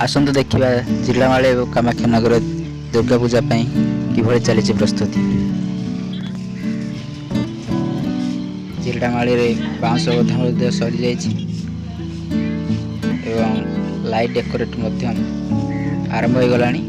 आसंतु देखिबा जिल्लामाळे और कामाख्यानगर दुर्गा पूजा किभଳି चली प्रस्तुति। जिल्लामाळे बाउंश बधा सरी जाइए एवं लाइट डेकोरेट आरंभ हो गलानी।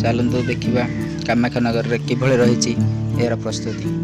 चलतु देखा कामाख्यानगर में किभଳି रही यार प्रस्तुति।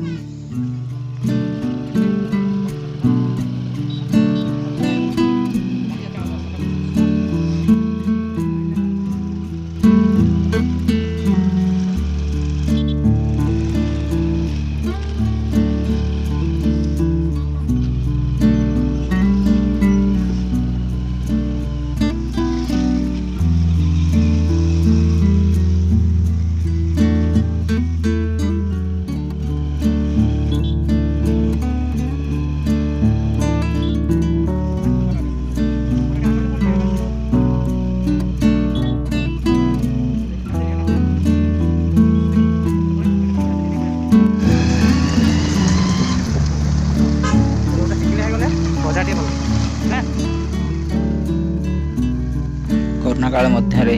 कोरोना काल मध्य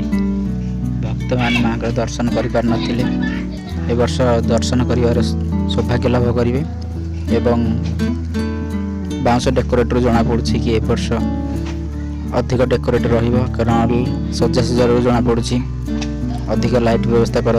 भक्त मान माँ का दर्शन कर पार नथिले ए वर्ष दर्शन कर सौभाग्य लाभ करेंगे एवं बाउंश डेकोरेटर जना पड़ी कि ए वर्ष अधिक डेकोरेट कारण सजासजार जना पड़ी अधिक लाइट व्यवस्था कर